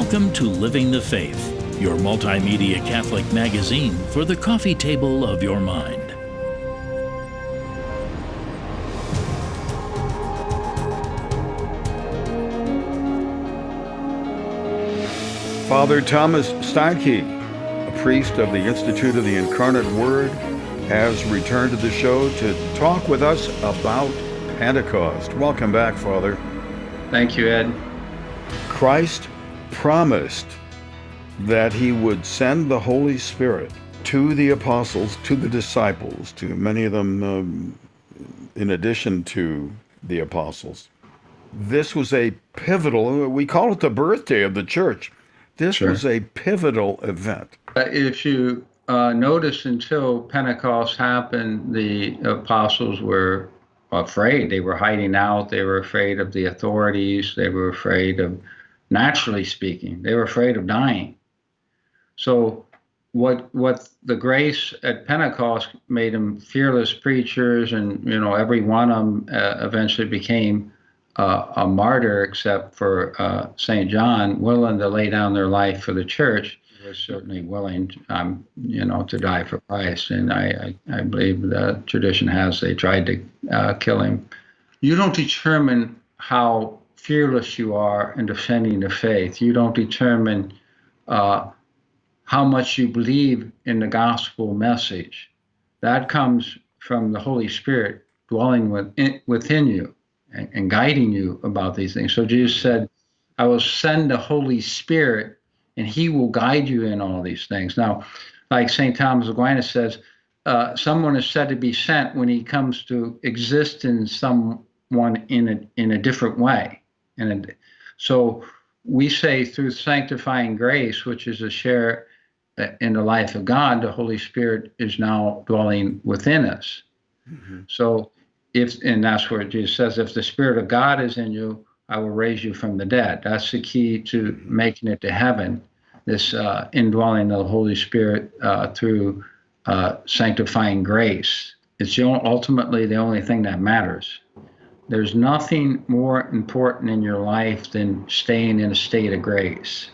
Welcome to Living the Faith, your multimedia Catholic magazine for the coffee table of your mind. Father Thomas Steinke, a priest of the Institute of the Incarnate Word, has returned to the show to talk with us about Pentecost. Welcome back, Father. Thank you, Ed. Christ promised that he would send the Holy Spirit to the apostles, to the disciples, to many of them in addition to the apostles. This was a pivotal, we call it the birthday of the church. This Sure. was a pivotal event. If you notice, until Pentecost happened, the apostles were afraid. They were hiding out. They were afraid of the authorities. They were afraid of, naturally speaking, they were afraid of dying. So what the grace at Pentecost made them fearless preachers, and every one of them eventually became a martyr, except for St. John, willing to lay down their life for the church. He was certainly willing, to die for Christ, and I believe the tradition has they tried to kill him. You don't determine how fearless you are in defending the faith. You don't determine how much you believe in the gospel message. That comes from the Holy Spirit dwelling within you and guiding you about these things. So Jesus said, I will send the Holy Spirit and he will guide you in all these things. Now, like St. Thomas Aquinas says, someone is said to be sent when he comes to exist in someone in a different way. So we say through sanctifying grace, which is a share in the life of God, the Holy Spirit is now dwelling within us. Mm-hmm. So and that's where Jesus says, if the Spirit of God is in you, I will raise you from the dead. That's the key to making it to heaven, this indwelling of the Holy Spirit through sanctifying grace. It's ultimately the only thing that matters. There's nothing more important in your life than staying in a state of grace.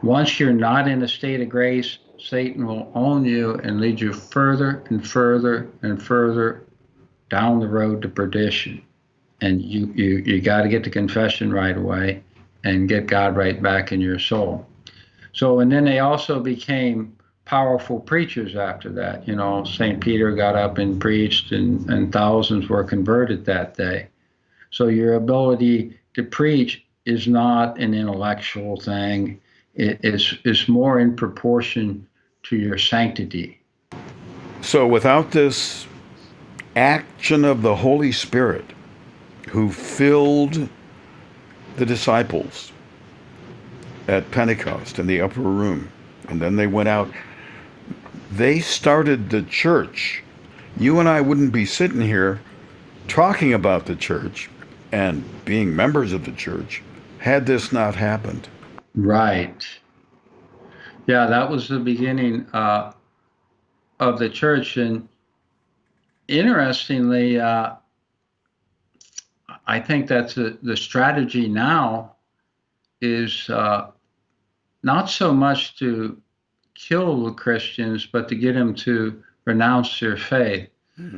Once you're not in a state of grace, Satan will own you and lead you further and further and further down the road to perdition. And you got to get to confession right away and get God right back in your soul. So, and then they also became powerful preachers after that. St. Peter got up and preached, and thousands were converted that day. So your ability to preach is not an intellectual thing. It is more in proportion to your sanctity. So without this action of the Holy Spirit who filled the disciples at Pentecost in the upper room, and then they went out, they started the church. You and I wouldn't be sitting here talking about the church and being members of the church had this not happened. Right. Yeah, that was the beginning of the church. And interestingly, I think that's the strategy now is not so much to kill the Christians, but to get them to renounce their faith. Mm-hmm.